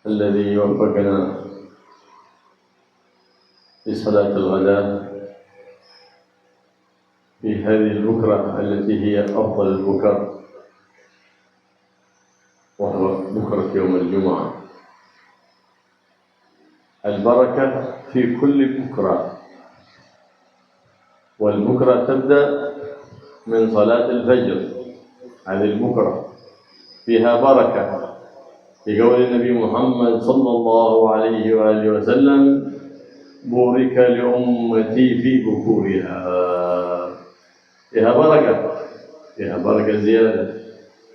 الذي وفقنا لصلاة الغداء في هذه البكرة التي هي أفضل البكر، وهو بكرة يوم الجمعة. البركة في كل بكرة، والبكرة تبدأ من صلاة الفجر. هذه البكرة فيها بركة، في قول النبي محمد صلى الله عليه وآله وسلم: بورك لأمتي في بكورها. فيها بركة، فيها بركة زيادة.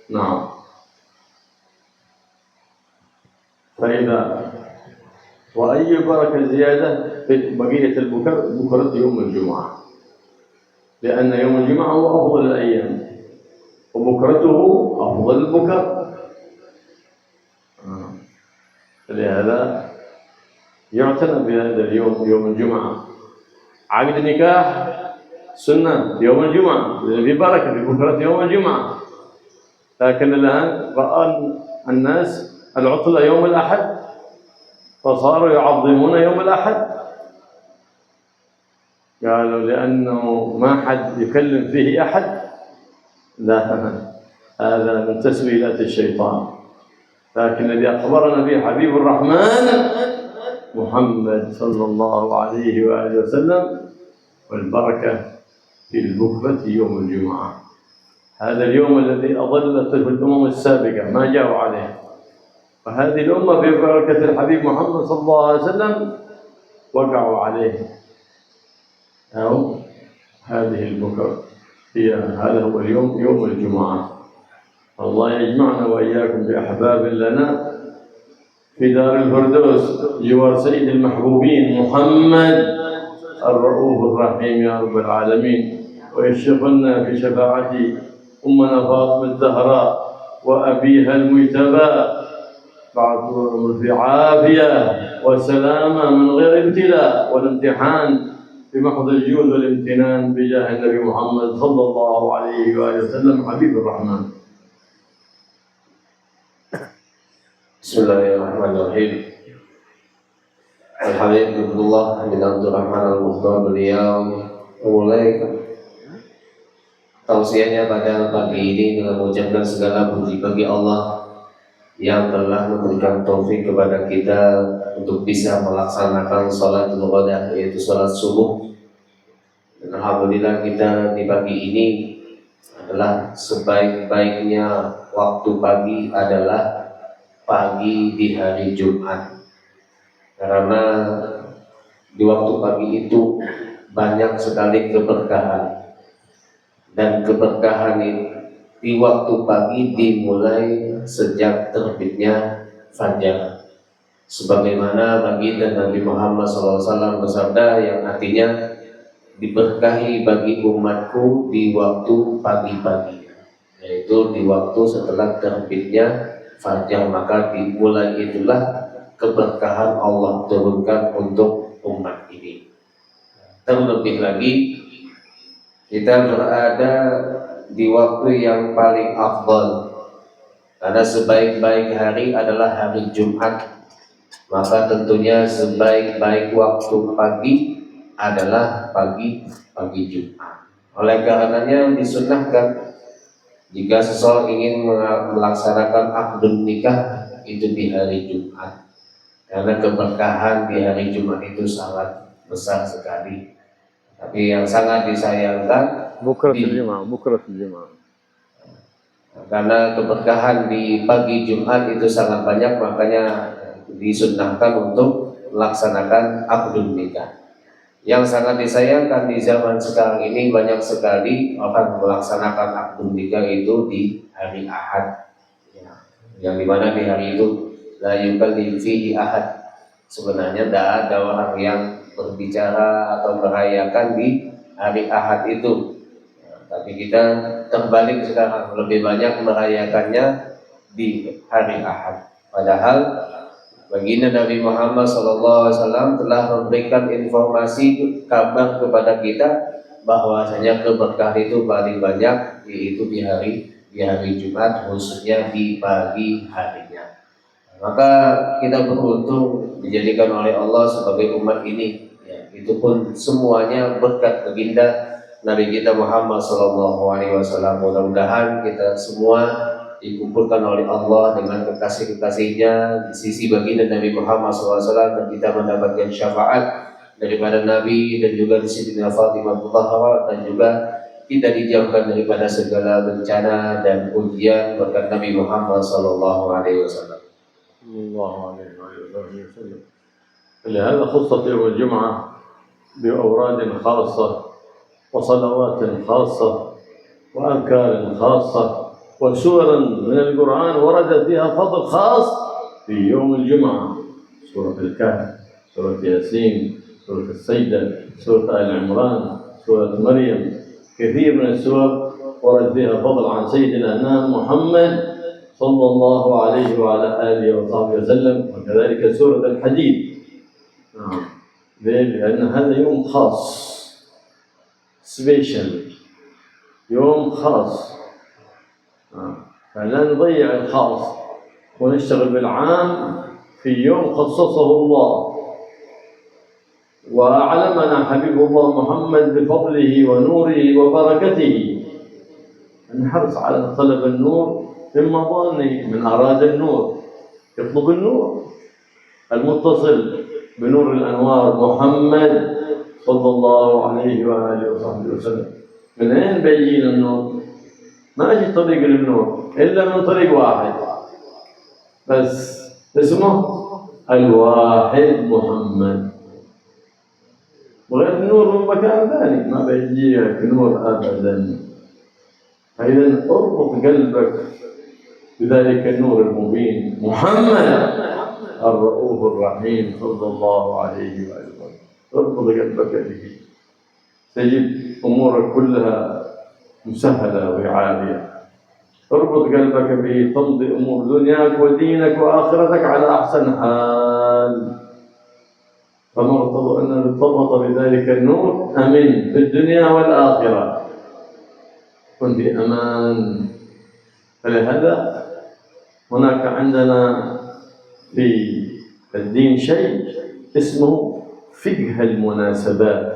نعم. فإذا وأي بركة زيادة في بقية بكرة يوم الجمعة، لأن يوم الجمعة هو أفضل الأيام وبكرته أفضل البكر. لهذا يعتنى بهذا اليوم، يوم الجمعة. عقد النكاح سنة يوم الجمعة، في بركة في بكرة يوم الجمعة. لكن الآن رأى الناس العطلة يوم الأحد، فصاروا يعظمون يوم الأحد. قالوا لأنه ما حد يكلم فيه أحد. لا، هذا من تسويلات الشيطان. لكن الذي أخبرنا به حبيب الرحمن محمد صلى الله عليه وآله وسلم: والبركة في البكرة يوم الجمعة. هذا اليوم الذي أضلته الأمم السابقة ما جاءوا عليه، وهذه الأمة ببركة الحبيب محمد صلى الله عليه وسلم وقعوا عليه. أو هذه البكرة هذا هو اليوم، يوم الجمعة. الله يجمعنا وإياكم بأحباب لنا في دار الفردوس جوار سيد المحبوبين محمد الرؤوف الرحيم يا رب العالمين. ويشفعنا في شفاعة أمنا فاطمة الزهراء وأبيها المجتبى بعد في عافية وسلامة من غير ابتلاء والامتحان، بمحض الجود والامتنان بجاه النبي محمد صلى الله عليه وآله وسلم حبيب الرحمن. Bismillahirrahmanirrahim. Alhamdulillah bin Abdurrahman al-Mukhtar, beliau memulai tausiahnya pada pagi ini dengan mengucapkan segala puji bagi Allah yang telah memberikan taufik kepada kita untuk bisa melaksanakan sholatul ghada, yaitu sholat subuh. Dan alhamdulillah kita di pagi ini adalah sebaik-baiknya waktu pagi adalah pagi di hari Jumat, karena di waktu pagi itu banyak sekali keberkahan, dan keberkahan di waktu pagi dimulai sejak terbitnya fajar, sebagaimana baginda Nabi Muhammad SAW bersabda yang artinya diberkahi bagi umatku di waktu pagi-pagi, yaitu di waktu setelah terbitnya fajar, maka dimulai itulah keberkahan Allah turunkan untuk umat ini. Terlebih lagi kita berada di waktu yang paling afdal, karena sebaik-baik hari adalah hari Jumat, maka tentunya sebaik-baik waktu pagi adalah pagi Jumat. Oleh karenanya disunnahkan jika seseorang ingin melaksanakan akad nikah itu di hari Jumat, karena keberkahan di hari Jumat itu sangat besar sekali. Tapi yang sangat disayangkan karena keberkahan di pagi Jumat itu sangat banyak, makanya disunnahkan untuk melaksanakan akad nikah. Yang sangat disayangkan di zaman sekarang ini banyak sekali orang melaksanakan akad nikah itu di hari Ahad, yang dimana di hari itu la yukallim fihi ahad. Sebenarnya tidak ada orang yang berbicara atau merayakan di hari Ahad itu, tapi kita terbalik sekarang, lebih banyak merayakannya di hari Ahad. Padahal baginda Nabi Muhammad SAW telah memberikan informasi, kabar kepada kita bahwasanya keberkahan itu paling banyak yaitu di hari Jumat, khususnya di pagi harinya. Maka kita beruntung dijadikan oleh Allah sebagai umat ini. Ya, itu pun semuanya berkat baginda Nabi kita Muhammad SAW. Mudah-mudahan kita semua dikumpulkan oleh Allah dengan kekasih-kekasihnya di sisi baginda Nabi Muhammad SAW, dan kita mendapatkan syafaat daripada Nabi, dan juga di sisi Fatimah Zahra, dan juga kita dijauhkan daripada segala bencana dan ujian berkat Nabi Muhammad SAW. الله عليه وآله وسلم. لهذا خصت يوم الجمعة بأوراد خاصة وصلوات خاصة وأذكار خاصة وسور من القرآن ورد فيها فضل خاص في يوم الجمعة. سورة الكهف، سورة ياسين، سورة السجدة، سورة آل عمران، سورة مريم، كثير من السور ورد فيها فضل عن سيد الأنام محمد صلى الله عليه وعلى آله وصحبه وسلم، وكذلك سورة الحديد. لأن هذا يوم خاص، سبيشال، يوم خاص. فلا نضيع الخاص ونشتغل بالعام في يوم خصصه الله. وأعلمنا حبيب الله محمد بفضله ونوره وبركته أن نحرص على طلب النور من مظانه، من أراد النور يطلب النور المتصل بنور الأنوار محمد صلى الله عليه وآله وصحبه وسلم. من أين بيجينا النور؟ ما أجي طريق للنور إلا من طريق واحد بس، اسمه الواحد محمد. وغير النور من مكان ثاني ما بيجيك نور أبدا. فإذا اربط قلبك بذلك النور المبين محمد الرؤوف الرحيم صلى الله عليه وسلم. اربط قلبك به تجد أمورك كلها مسهلة وعالية. اربط قلبك به تمضي أمور دنياك ودينك وآخرتك على أحسن حال. فمن ارتبط بذلك النور أمن في الدنيا والآخرة، كن في أمان. فلهذا هناك عندنا في الدين شيء اسمه فقه المناسبات،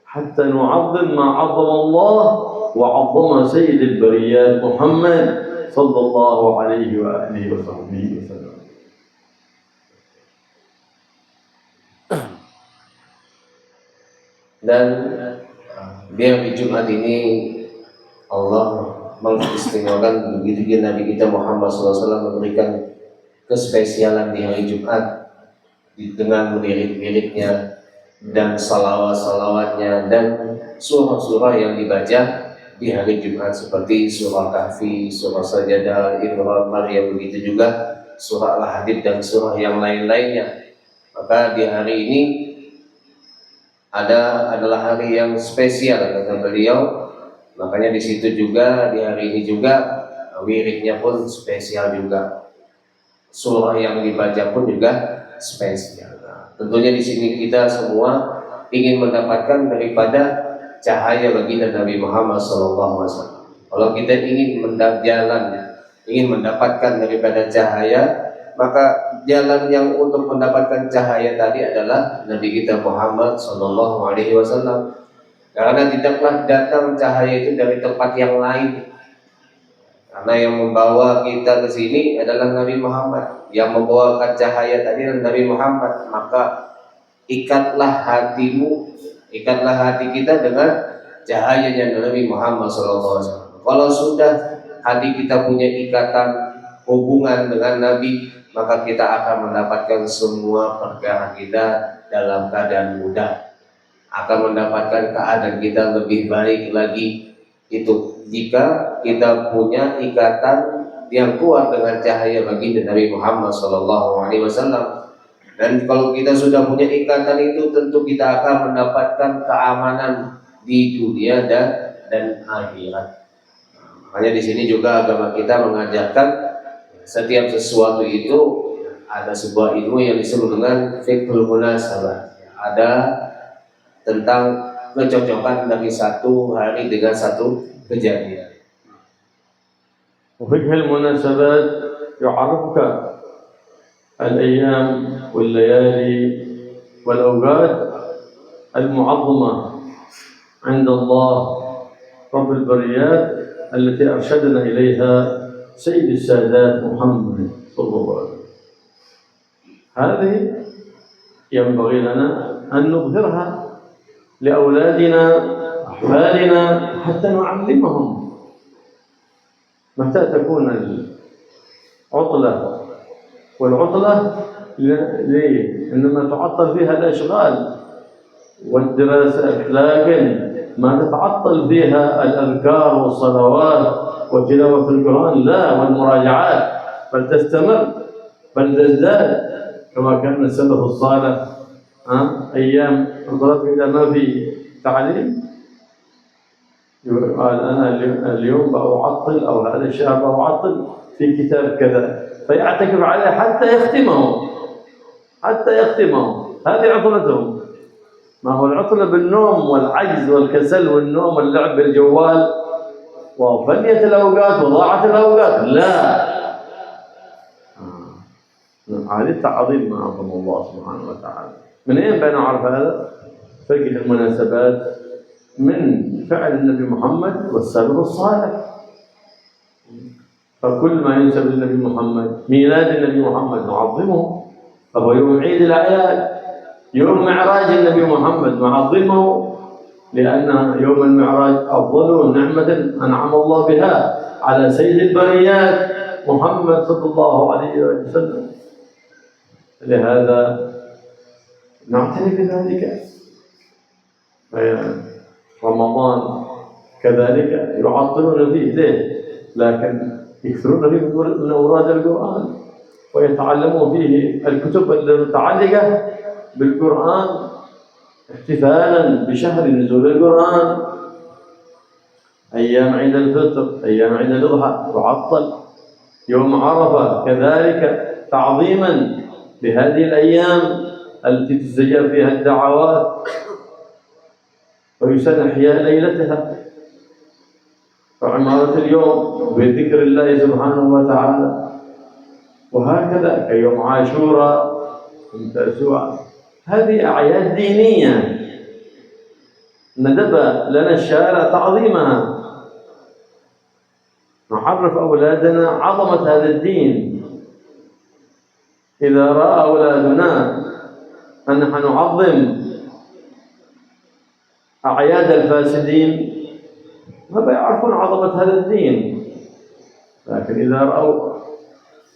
حتى نعظم ما عظم الله وعظم سيد البريات محمد صلى الله عليه وآله وصحبه وسلم. Dan di hari Jumat ini Allah mengistimewakan begitu Nabi kita Muhammad SAW memberikan kespesialan di hari Jumat dengan lirik-liriknya dan salawat-salawatnya dan surah-surah yang dibaca di hari Jumat seperti surah Kahfi, surah Sajadah, Imran, Maryam, begitu juga surah Al-Hadid dan surah yang lain-lainnya. Maka di hari ini adalah hari yang spesial kata beliau. Makanya di situ juga di hari ini juga wiridnya pun spesial juga. Surah yang dibaca pun juga spesial. Nah, tentunya di sini kita semua ingin mendapatkan daripada cahaya baginda Nabi Muhammad SAW. Kalau kita ingin ingin mendapatkan daripada cahaya, maka jalan yang untuk mendapatkan cahaya tadi adalah Nabi kita Muhammad SAW. Karena tidaklah datang cahaya itu dari tempat yang lain. Karena yang membawa kita ke sini adalah Nabi Muhammad. Yang membawakan cahaya tadi adalah Nabi Muhammad. Maka ikatlah hatimu, ikatlah hati kita dengan cahayanya Nabi Muhammad SAW. Kalau sudah hati kita punya ikatan hubungan dengan Nabi, maka kita akan mendapatkan semua perkara kita dalam keadaan mudah, akan mendapatkan keadaan kita lebih baik lagi. Itu jika kita punya ikatan yang kuat dengan cahaya baginda Nabi Muhammad SAW. Dan kalau kita sudah punya ikatan itu, tentu kita akan mendapatkan keamanan di dunia dan akhirat. Makanya di sini juga agama kita mengajarkan setiap sesuatu itu ada sebuah ilmu yang disebut dengan fiqhul munasabah. Ada tentang kecocokan dari satu hari dengan satu kejadian. وفقه المناسبات يعرفك الأيام والليالي والأوقات المعظمة عند الله رب البريات التي أرشدنا إليها سيد السادات محمد صلى الله عليه وسلم. هذه ينبغي لنا أن نظهرها لأولادنا أحفادنا حتى نعلمهم. متى تكون العطلة؟ والعطلة ليه؟ إنما تعطل فيها الأشغال والدراسات، لكن ما تتعطل فيها الأذكار والصلوات وتلاوة القرآن لا، والمراجعات، بل تستمر بل تزداد كما كان السلف الصالح أيام حضرته إذا ما في تعليم قال أنا اليوم بأعطل أو هذا الشهر بأعطل في كتاب كذا، فيعتكف عليه حتى يختمه. هذه عطلتهم. ما هو العطلة بالنوم والعجز والكسل والنوم واللعب بالجوال وفنية الأوقات وضاعت الأوقات، لا. هذه تعظيم ما عظم الله سبحانه وتعالى. من أين بنعرف هذا؟ فقه المناسبات من فعل النبي محمد والسلف الصالح. فكل ما ينسب للنبي محمد، ميلاد النبي محمد نعظمه، فهو يوم عيد الأعياد. يوم معراج النبي محمد نعظمه، لأن يوم المعراج أفضل نعمة أنعم الله بها على سيد البريات محمد صلى الله عليه وسلم. لهذا نعتني بذلك. رمضان كذلك يعطلون فيه ليه؟ لكن يكثرون فيه من أوراد القرآن ويتعلمون فيه الكتب المتعلقة بالقرآن احتفالا بشهر نزول القرآن. أيام عيد الفطر، أيام عيد الأضحى تعطل. يوم عرفة كذلك تعظيما لهذه الأيام التي تستجاب فيها الدعوات ويسن إحياء ليلتها وعمارة اليوم بذكر الله سبحانه وتعالى. وهكذا كيوم عاشوراء وتاسوعا، هذه أعياد دينية ندب لنا الشارع تعظيمها. نعرف أولادنا عظمة هذا الدين. إذا رأى أولادنا أن نحن نعظم أعياد الفاسدين ما بيعرفون عظمة هذا الدين. لكن إذا رأوا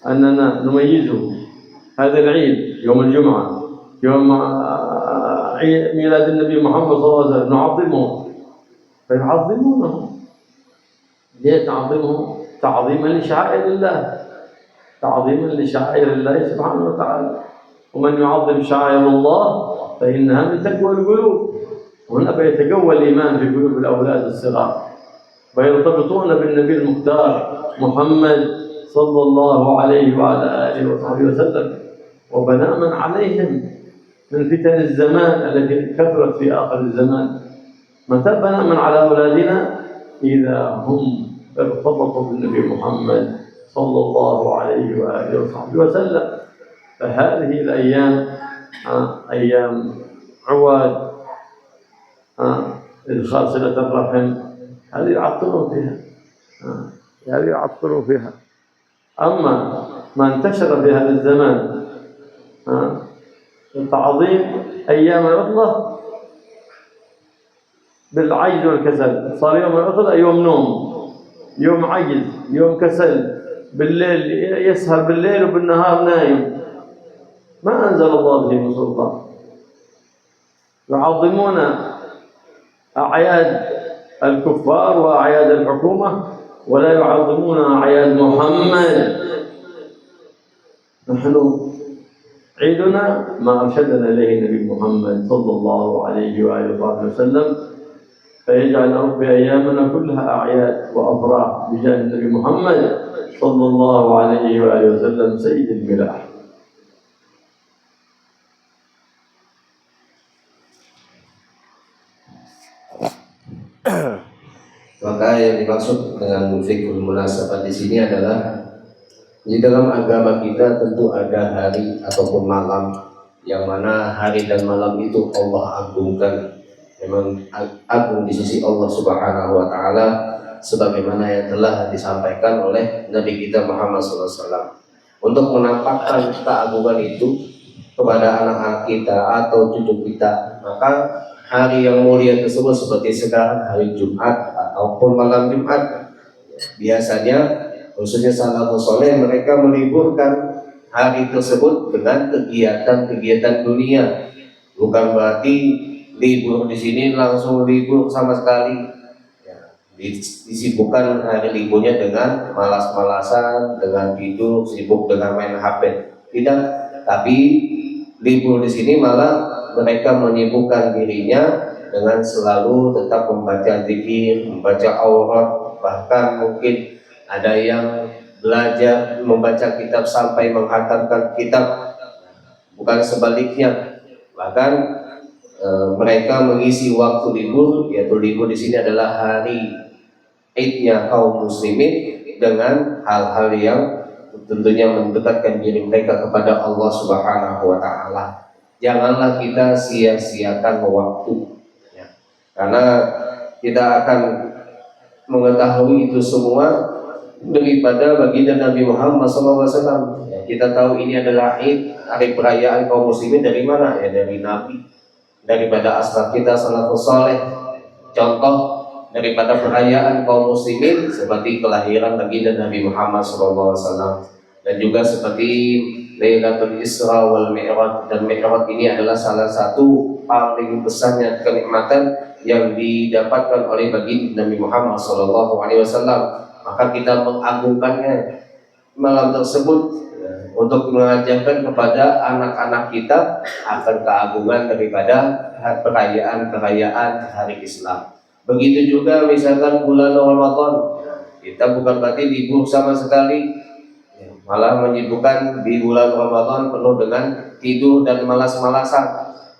أننا نميزه هذا العيد يوم الجمعة، يوم ميلاد النبي محمد صلى الله عليه وسلم، نعظمه فيعظمونه. ليه تعظمه؟ تعظيما لشعائر الله، تعظيما لشعائر الله سبحانه وتعالى. ومن يعظم شعائر الله فإنها من تقوى القلوب. هنا بيتقوى الإيمان في قلوب الأولاد الصغار، فيرتبطون بالنبي المختار محمد صلى الله عليه وعلى آله وصحبه وسلم. وبناء من عليهم من فتن الزمان التي كثرت في آخر الزمان. متى بناء من على أولادنا؟ إذا هم ارتبطوا بالنبي محمد صلى الله عليه وآله وصحبه وسلم. فهذه الأيام أيام عواد، إدخال صلة الرحم، هذه يعطلون فيها. أما ما انتشر في هذا الزمان تعظيم أيام العطلة بالعجز والكسل. صار يوم العطلة يوم نوم، يوم عجز، يوم كسل، بالليل يسهر بالليل وبالنهار نايم. ما أنزل الله به من سلطان. يعظمون أعياد الكفار وأعياد الحكومة ولا يعظمون أعياد محمد. نحن عيدنا ما أرشدنا إليه النبي محمد صلى الله عليه وآله وسلم، فيجعل رب أيامنا كلها أعياد وأفراح بجاه النبي محمد صلى الله عليه وآله وسلم سيد الملاح. Maka yang dimaksud dengan fikul munasabah di sini adalah Di dalam agama kita tentu ada hari ataupun malam, yang mana hari dan malam itu Allah agungkan, memang agung di sisi Allah Subhanahu wa taala, sebagaimana yang telah disampaikan oleh Nabi kita Muhammad SAW. Untuk menampakkan keagungan itu kepada anak-anak kita atau cucu kita, maka hari yang mulia tersebut seperti sekarang hari Jumat ataupun malam Jumat, biasanya khususnya salafus soleh mereka meliburkan hari tersebut dengan kegiatan-kegiatan dunia. Bukan berarti libur di sini langsung libur sama sekali. Ya, disibukkan hari liburnya dengan malas-malasan, dengan tidur, sibuk dengan main HP. Tidak, tapi libur di sini malah mereka menyibukkan dirinya dengan selalu tetap membaca zikir, membaca aurat, bahkan mungkin ada yang belajar membaca kitab sampai menghatamkan kitab, bukan sebaliknya. Bahkan mereka mengisi waktu libur, yaitu libur di sini adalah hari Idnya kaum muslimin, dengan hal-hal yang tentunya mendekatkan diri mereka kepada Allah Subhanahu wa taala. Janganlah kita sia-siakan waktu, ya. Karena kita akan mengetahui itu semua daripada baginda Nabi Muhammad SAW. Ya, kita tahu ini adalah Id, hari perayaan kaum muslimin dari mana? Ya dari Nabi, daripada aslaf kita salafus saleh. Contoh daripada perayaan kaum muslimin seperti kelahiran baginda Nabi Muhammad SAW, dan juga seperti Lailatul Isra wal Mi'raj. Dan Mi'raj ini adalah salah satu paling besarnya kenikmatan yang didapatkan oleh baginda Nabi Muhammad SAW. Maka kita mengagungkannya malam tersebut untuk mengajarkan kepada anak-anak kita akan keagungan daripada perayaan-perayaan hari Islam. Begitu juga misalkan bulan Ramadan, kita bukan berarti libur sama sekali, malah menyibukkan di bulan Ramadan penuh dengan tidur dan malas-malasan.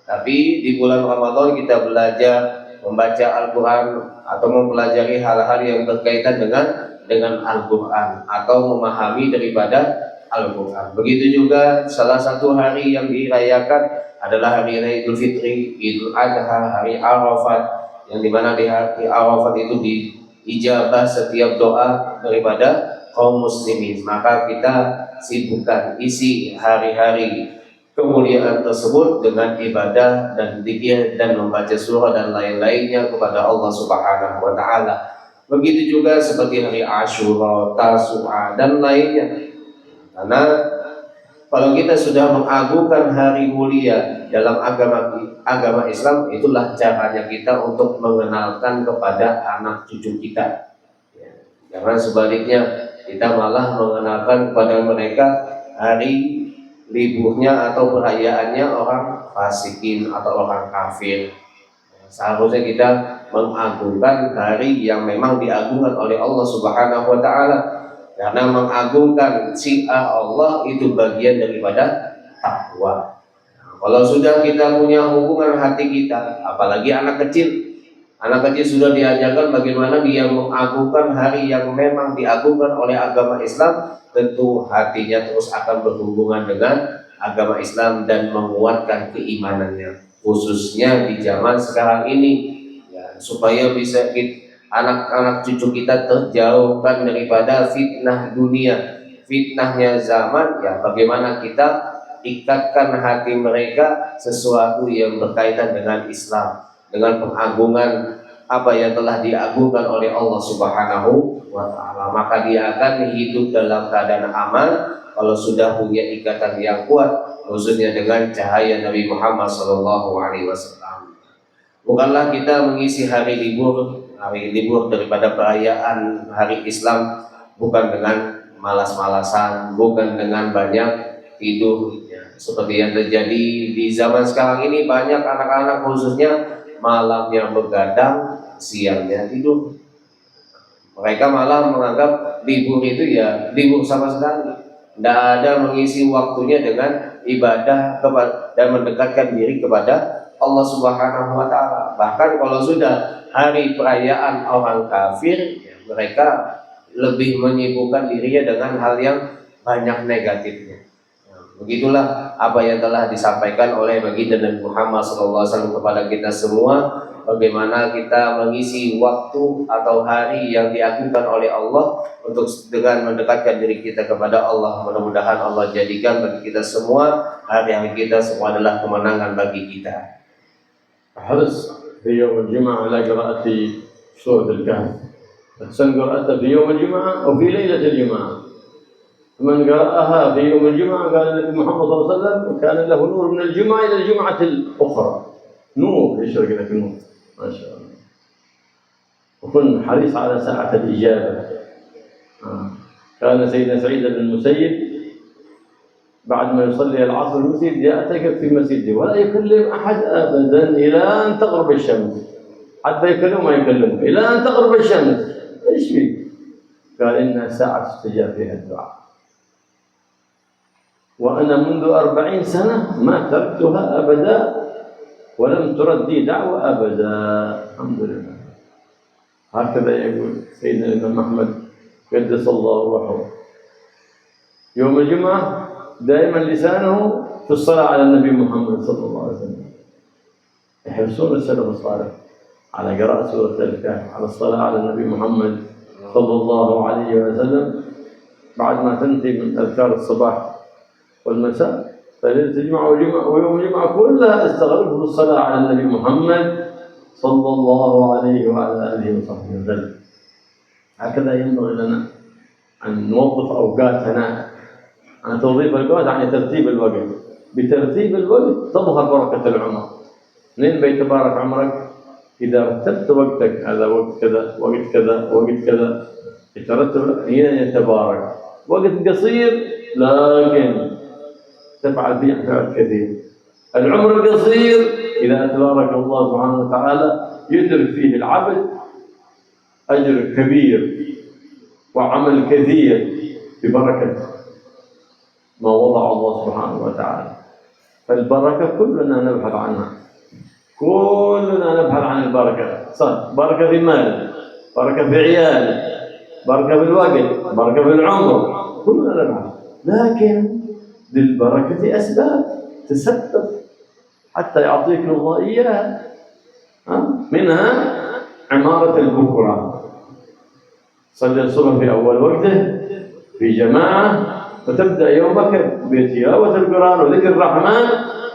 Tapi di bulan Ramadan kita belajar membaca Al-Quran atau mempelajari hal-hal yang berkaitan dengan Al-Quran atau memahami daripada Al-Quran. Begitu juga salah satu hari yang dirayakan adalah hari Idul Fitri, Idul Adha, hari Arafat, yang dimana di hari Arafat itu diijabah setiap doa daripada kaum muslimin. Maka kita sibukkan isi hari-hari kemuliaan tersebut dengan ibadah dan zikir dan membaca surah dan lain-lainnya kepada Allah Subhanahu wa taala. Begitu juga seperti hari Asyura, Tasu'a dan lainnya. Karena kalau kita sudah mengagungkan hari mulia dalam agama Islam, itulah caranya kita untuk mengenalkan kepada anak cucu kita. Jangan sebaliknya, kita malah mengenalkan kepada mereka hari liburnya atau perayaannya orang fasikin atau orang kafir. Seharusnya kita mengagungkan hari yang memang diagungkan oleh Allah Subhanahu wa taala. Karena mengagungkan syiar Allah itu bagian daripada takwa. Kalau sudah kita punya hubungan hati kita, apalagi anak kecil sudah diajarkan bagaimana dia mengagungkan hari yang memang diagungkan oleh agama Islam, tentu hatinya terus akan berhubungan dengan agama Islam dan menguatkan keimanannya. Khususnya di zaman sekarang ini, ya, supaya bisa anak-anak cucu kita terjauhkan daripada fitnah dunia, fitnahnya zaman. Ya, bagaimana kita ikatkan hati mereka sesuatu yang berkaitan dengan Islam, dengan pengagungan apa yang telah diagungkan oleh Allah Subhanahu wa taala. Maka dia akan hidup dalam keadaan aman kalau sudah punya ikatan yang kuat, khususnya dengan cahaya Nabi Muhammad SAW. Bukanlah kita mengisi hari libur daripada perayaan hari Islam bukan dengan malas-malasan, bukan dengan banyak tidur, ya. Seperti yang terjadi di zaman sekarang ini, banyak anak-anak khususnya malamnya begadang, siangnya tidur. Mereka malah menganggap libur itu ya libur sama sekali. Tidak ada mengisi waktunya dengan ibadah dan mendekatkan diri kepada Allah Subhanahu wa taala. Bahkan kalau sudah hari perayaan orang kafir, ya, mereka lebih menyibukkan dirinya dengan hal yang banyak negatifnya. Begitulah apa yang telah disampaikan oleh baginda Nabi Muhammad SAW kepada kita semua, bagaimana kita mengisi waktu atau hari yang diagunkan oleh Allah untuk dengan mendekatkan diri kita kepada Allah. Mudah-mudahan Allah jadikan bagi kita semua hari-hari kita semua adalah kemenangan bagi kita. حرص في يوم الجمعة على قراءة سورة الكهف، أحسن قراءتها في يوم الجمعة أو في ليلة الجمعة. من قرأها في يوم الجمعة قال النبي محمد صلى الله عليه وسلم كان له نور من الجمعة إلى الجمعة الأخرى، نور يشرق لك النور ما شاء الله. وكن حريص على ساعة الإجابة. كان سيدنا سعيد بن المسيب بعد ما يصلي العصر المسجد يعتكف في مسجده ولا يكلم أحد أبدا إلى أن تغرب الشمس، حتى يكلمه ما يكلمه إلى أن تغرب الشمس. إيش فيه؟ قال إنها ساعة استجاب فيها الدعاء، وأنا منذ 40 سنة ما تركتها أبدا ولم ترد لي دعوة أبدا، الحمد لله. هكذا يقول سيدنا الإمام أحمد قدس الله روحه. يوم الجمعة دائما لسانه في الصلاة على النبي محمد صلى الله عليه وسلم. يحرصون السلف الصالح على قراءة سورة الكهف، على الصلاة على النبي محمد صلى الله عليه وسلم بعد ما تنتهي من أذكار الصباح والمساء. فليلة الجمعة ويوم الجمعة كلها استغرقه بالصلاة على النبي محمد صلى الله عليه وعلى آله وصحبه وسلم. هكذا ينبغي لنا أن نوظف أوقاتنا. توظيف الوقت يعني ترتيب الوقت. بترتيب الوقت تظهر بركة العمر. منين بيتبارك عمرك؟ إذا رتبت وقتك، هذا وقت كذا وقت كذا وقت كذا، يترتب هنا يتبارك. وقت قصير لكن تفعل فيه فعل كثير. العمر القصير إذا تبارك الله سبحانه وتعالى يدرك فيه العبد أجر كبير وعمل كثير ببركة ما وضع الله سبحانه وتعالى. فالبركة كلنا نبحث عنها، كلنا نبحث عن البركة. صح، بركة في المال، بركة في عيال، بركة في الوقت، بركة في العمر، كلنا نبحث. لكن للبركة أسباب تسبب حتى يعطيك الله إياها. منها عمارة البكرة، صلي الصبح في أول وقته في جماعة، وتبدأ يومك بتلاوة القرآن وذكر الرحمن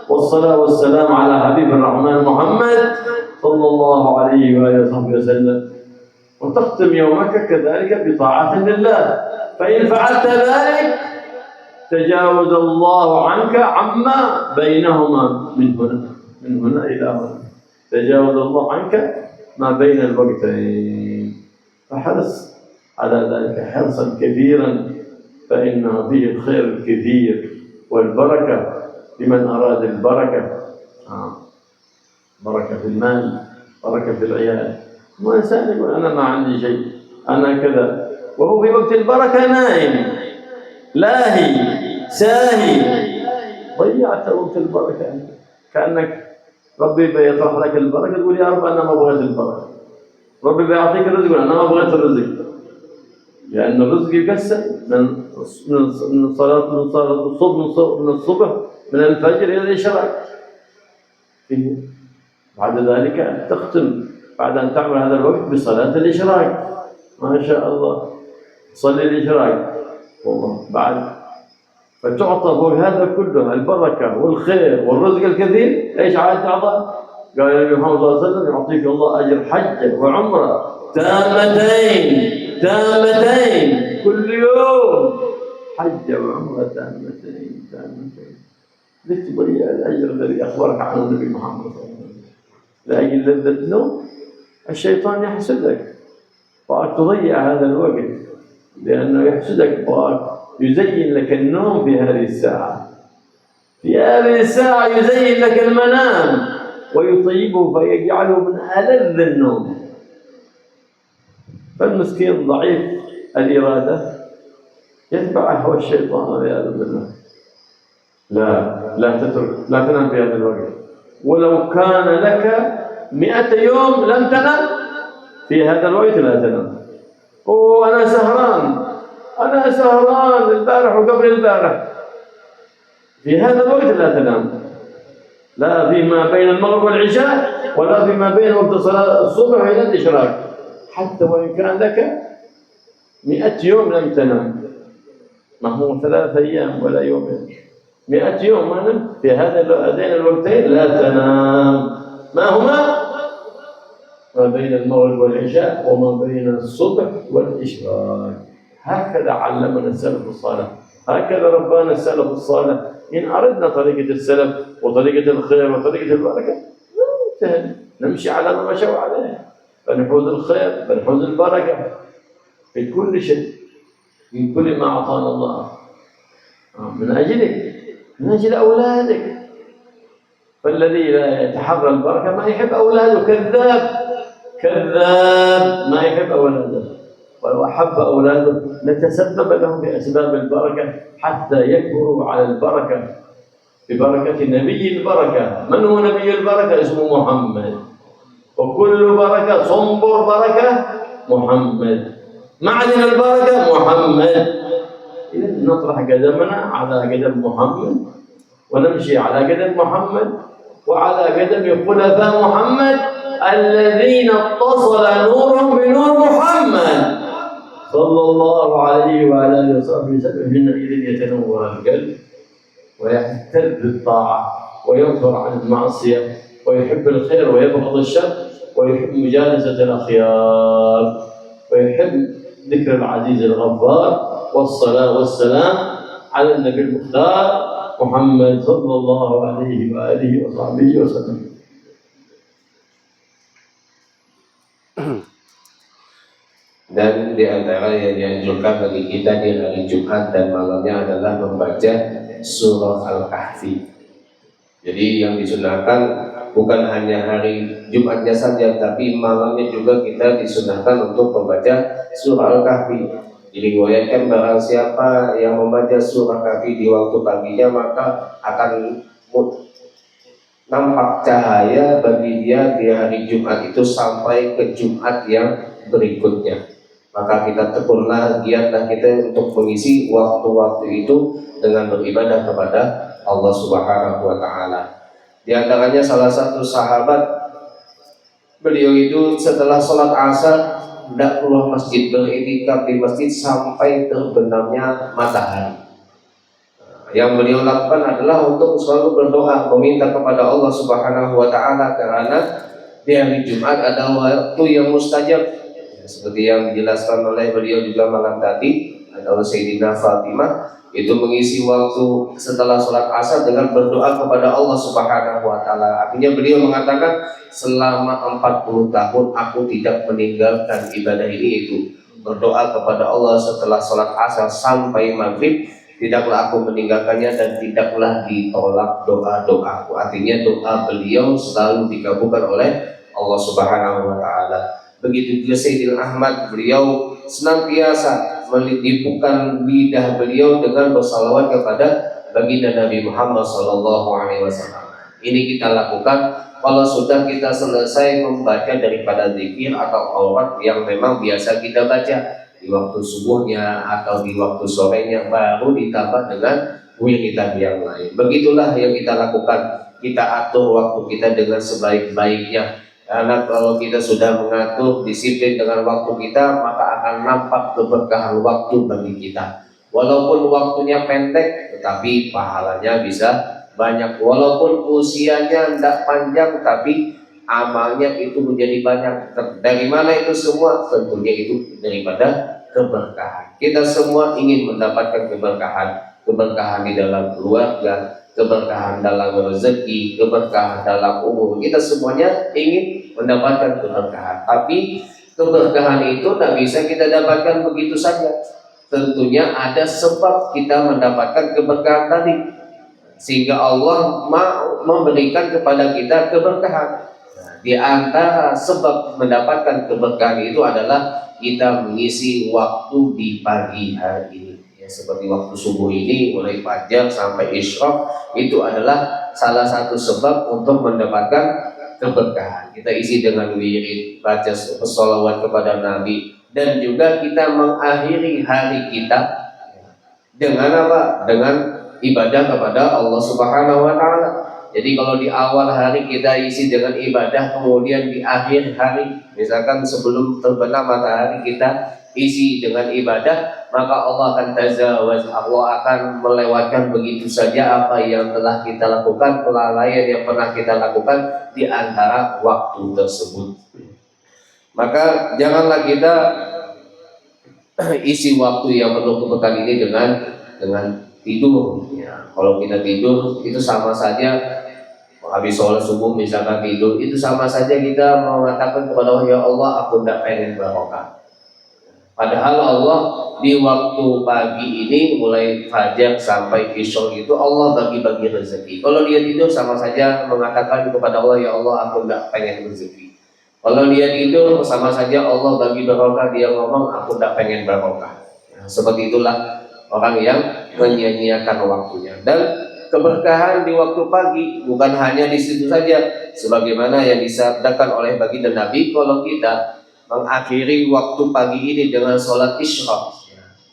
والصلاة والسلام على حبيب الرحمن محمد صلى الله عليه وآله وصحبه وسلم، وتختم يومك كذلك بطاعة لله. فإن فعلت ذلك تجاوز الله عنك عما بينهما من هنا إلى هنا، تجاوز الله عنك ما بين الوقتين. فحرص على ذلك حرصا كبيرا، فإنه فيه الخير الكثير والبركة لمن أراد البركة. بركة في المال، بركة في العيال. ما إنسان يقول أنا ما عندي شيء، أنا كذا، وهو في وقت البركة نائم لاهي ساهي. ضيعت وقت البركة. كأنك ربي بيطرح لك البركة تقول يا رب أنا ما بغيت البركة، ربي بيعطيك الرزق أنا ما بغيت الرزق، لأن الرزق يقسم من صلاة الصبح من الفجر إلى الإشراق. بعد ذلك تختم بعد أن تعمل هذا الوقت بصلاة الإشراق. ما شاء الله صلي الإشراق والله بعد، فتعطى فوق هذا كله البركة والخير والرزق الكثير. إيش عاد تعطى؟ قال النبي محمد صلى الله عليه وسلم يعطيك الله أجر حجة وعمرة تامتين كل يوم، حجة وعمرة تامتين. ليش تبغي الأجر الذي أخبرك عنه النبي محمد صلى الله عليه وسلم؟ لأجل لذة النوم. الشيطان يحسدك وتضيع هذا الوقت، لأنه يحسدك ويزين لك النوم في هذه الساعة. في هذه الساعة يزين لك المنام ويطيبه فيجعله من ألذ النوم. فالمسكين ضعيف الإرادة يتبع هوى الشيطان والعياذ بالله. لا تترك، لا تنام في هذا الوقت. ولو كان لك 100 يوم لم تنم في هذا الوقت، لا تنام. أنا سهران، أنا سهران البارح وقبل البارح، في هذا الوقت لا تنام، لا فيما بين المغرب والعشاء ولا فيما بين وقت صلاة الصبح إلى الإشراق، حتى وإن كان لك 100 يوم لم تنام، ما هو 3 أيام ولا يومين، 100 يوم ما نمت في هذين الوقتين لا تنام. ما هما؟ ما بين المغرب والعشاء وما بين الصبح والإشراق. هكذا علمنا السلف الصالح، هكذا ربانا السلف الصالح. إن أردنا طريقة السلف وطريقة الخير وطريقة البركة نمشي على ما مشوا عليه، فنحوز الخير فنحوز البركة في كل شيء، من كل ما أعطانا الله، من أجلك، من أجل أولادك. فالذي لا يتحرى البركة ما يحب أولاده، كذاب ما يحب أولاده. ولو أحب أولاده لتسبب لهم بأسباب البركة حتى يكبروا على البركة، ببركة نبي البركة. من هو نبي البركة؟ اسمه محمد، وكل بركة صنبر بركة محمد، معدن البركة محمد. إذا نطرح قدمنا على قدم محمد ونمشي على قدم محمد وعلى قدم خلفاء محمد الذين اتصل نورهم بنور محمد صلى الله عليه وعلى اله وصحبه وسلم. حينئذ يتنور القلب ويحتل بالطاعه وينفر عن المعصيه ويحب الخير ويبغض الشر ويحب مجالسه الاخيار ويحب ذكر العزيز الغفار، والصلاه والسلام على النبي المختار محمد صلى الله عليه واله وصحبه وسلم. Dan di antara yang dianjurkan bagi kita di hari Jumat dan malamnya adalah membaca surah Al-Kahfi. Jadi yang disunahkan bukan hanya hari Jumatnya saja, tapi malamnya juga kita disunahkan untuk membaca surah Al-Kahfi. Diriwayatkan barang siapa yang membaca surah Kahfi di waktu paginya maka akan nampak cahaya bagi dia di hari Jumat itu sampai ke Jumat yang berikutnya. Maka kita tekunlah, giatlah kita untuk mengisi waktu-waktu itu dengan beribadah kepada Allah Subhanahu wa Ta'ala. Di antaranya salah satu sahabat, beliau itu setelah sholat asar tidak keluar masjid, beriktikaf di masjid sampai terbenamnya matahari. Yang beliau lakukan adalah untuk selalu berdoa, meminta kepada Allah Subhanahu wa Ta'ala, karena di hari Jumat ada waktu yang mustajab. Seperti yang dijelaskan oleh beliau juga malam tadi, adalah Sayyidina Fatimah itu mengisi waktu setelah sholat asar dengan berdoa kepada Allah Subhanahu wa Ta'ala. Artinya beliau mengatakan, selama 40 tahun aku tidak meninggalkan ibadah ini, itu berdoa kepada Allah setelah sholat asar sampai maghrib. Tidaklah aku meninggalkannya dan tidaklah ditolak doa-doaku. Artinya doa beliau selalu dikabulkan oleh Allah Subhanahu wa Ta'ala. Begitu juga Sayyidina Ahmad, beliau senantiasa meliputkan lidah beliau dengan bersalawat kepada baginda Nabi Muhammad SAW. Ini kita lakukan kalau sudah kita selesai membaca daripada zikir atau aurat yang memang biasa kita baca di waktu subuhnya atau di waktu sorenya, baru ditambah dengan wiridan yang lain. Begitulah yang kita lakukan. Kita atur waktu kita dengan sebaik-baiknya. Karena kalau kita sudah mengatur disiplin dengan waktu kita, maka akan nampak keberkahan waktu bagi kita. Walaupun waktunya pendek, tetapi pahalanya bisa banyak. Walaupun usianya tidak panjang, tapi amalnya itu menjadi banyak. Dari mana itu semua? Tentunya itu daripada keberkahan. Kita semua ingin mendapatkan keberkahan di dalam keluarga, keberkahan dalam rezeki, keberkahan dalam umur. Kita semuanya ingin mendapatkan keberkahan. Tapi keberkahan itu tak bisa kita dapatkan begitu saja. Tentunya ada sebab kita mendapatkan keberkahan tadi, sehingga Allah mau memberikan kepada kita keberkahan. Di antara sebab mendapatkan keberkahan itu adalah kita mengisi waktu di pagi hari ini. Ya, seperti waktu subuh ini mulai fajar sampai isyraq, itu adalah salah satu sebab untuk mendapatkan keberkahan. Kita isi dengan wirid, baca sholawat kepada Nabi, dan juga kita mengakhiri hari kita Dengan apa? Dengan ibadah kepada Allah Subhanahu wa taala. Jadi kalau di awal hari kita isi dengan ibadah, kemudian di akhir hari, misalkan sebelum terbenam matahari kita isi dengan ibadah, maka Allah akan tazawaz, Allah akan melewatkan begitu saja apa yang telah kita lakukan, kelalaian yang pernah kita lakukan di antara waktu tersebut. Maka janganlah kita isi waktu yang penuh keberkahan ini dengan tidur. Ya, kalau kita tidur itu sama saja, habis sholat subuh misalkan tidur, itu sama saja kita mengatakan kepada Allah, ya Allah aku tidak pengen barokah. Padahal Allah di waktu pagi ini mulai fajar sampai isya itu Allah bagi-bagi rezeki. Kalau dia tidur sama saja mengatakan kepada Allah, ya Allah aku tidak pengen rezeki. Kalau dia tidur sama saja Allah bagi barokah, dia ngomong aku tidak pengen barokah. Nah, seperti itulah orang yang menyia-nyiakan waktunya. Dan keberkahan di waktu pagi bukan hanya di situ saja, sebagaimana yang disabdakan oleh baginda Nabi, kalau kita mengakhiri waktu pagi ini dengan sholat isyraq,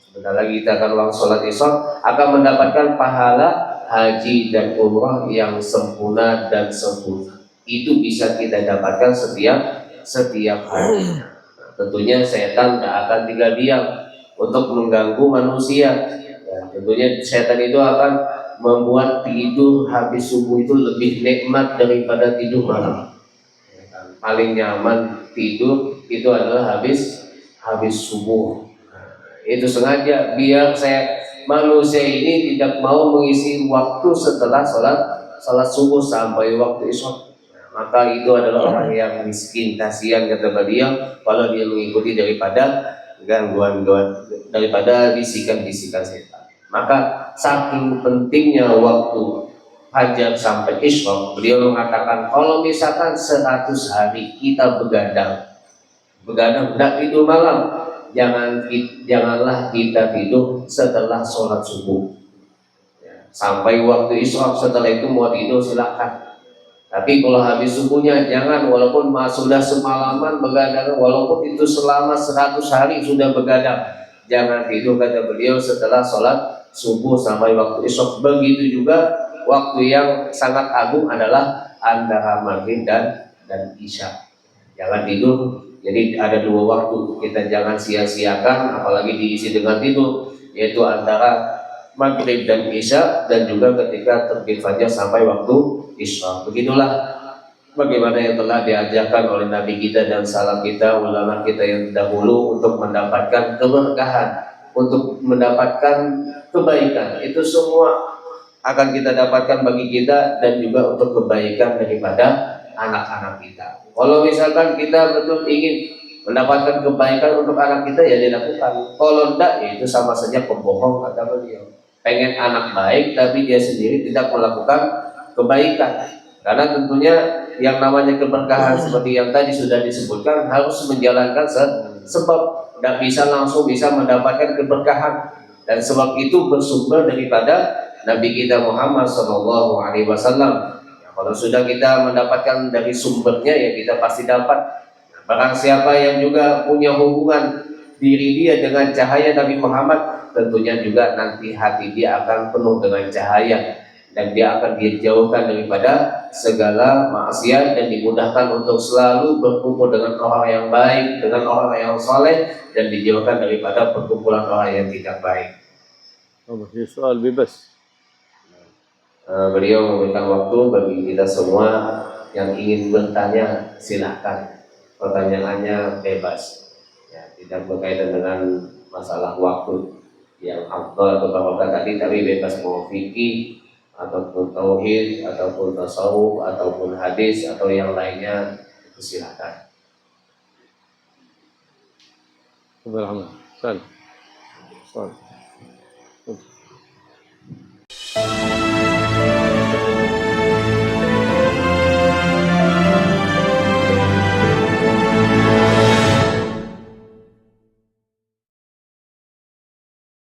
sebentar lagi kita akan sholat isyraq, akan mendapatkan pahala haji dan umrah yang sempurna dan sempurna. Itu bisa kita dapatkan setiap hari. Tentunya setan tidak akan tinggal diam untuk mengganggu manusia. Tentunya setan itu akan membuat tidur habis subuh itu lebih nikmat daripada tidur malam. Paling nyaman tidur itu adalah habis subuh. Itu sengaja biar manusia ini tidak mau mengisi waktu setelah salat subuh sampai waktu isya. Maka itu adalah orang yang miskin, kasihan kata beliau, kalau dia mengikuti daripada gangguan-gangguan, daripada bisikan-bisikan setan. Maka saking pentingnya waktu fajar sampai isya, beliau mengatakan kalau misalkan 100 hari kita begadang tidak tidur malam, janganlah kita tidur setelah sholat subuh sampai waktu isya. Setelah itu mau tidur silakan, tapi kalau habis subuhnya jangan, walaupun sudah semalaman begadang, walaupun itu selama 100 hari sudah begadang, jangan tidur kata beliau setelah sholat subuh sampai waktu isya. Begitu juga waktu yang sangat agung adalah antara maghrib dan isya. Jangan tidur. Jadi ada dua waktu, kita jangan sia-siakan, apalagi diisi dengan tidur, yaitu antara maghrib dan isya, dan juga ketika terbit fajar sampai waktu isya. Begitulah bagaimana yang telah diajarkan oleh Nabi kita dan salaf kita, ulama kita yang dahulu, untuk mendapatkan keberkahan, untuk mendapatkan kebaikan. Itu semua akan kita dapatkan bagi kita dan juga untuk kebaikan daripada anak-anak kita. Kalau misalkan kita betul ingin mendapatkan kebaikan untuk anak kita, ya dilakukan. Kalau tidak, ya itu sama saja pembohong kata beliau. Pengen anak baik tapi dia sendiri tidak melakukan kebaikan. Karena tentunya yang namanya keberkahan seperti yang tadi sudah disebutkan harus menjalankan sebab, tidak bisa langsung bisa mendapatkan keberkahan. Dan sebab itu bersumber daripada Nabi kita Muhammad SAW. Kalau sudah kita mendapatkan dari sumbernya, ya kita pasti dapat. Barang siapa yang juga punya hubungan diri dia dengan cahaya Nabi Muhammad, tentunya juga nanti hati dia akan penuh dengan cahaya, dan dia akan dijauhkan daripada segala maksiat dan dimudahkan untuk selalu berkumpul dengan orang yang baik, dengan orang yang soleh, dan dijauhkan daripada perkumpulan orang yang tidak baik. Soal bebas. Beliau memberikan waktu bagi kita semua yang ingin bertanya, silahkan. Pertanyaannya bebas, ya, tidak berkaitan dengan masalah waktu yang afdal atau barokah tadi, tapi bebas mau fikih ataupun tauhid ataupun tasawuf ataupun hadis atau yang lainnya, silahkan. Soal.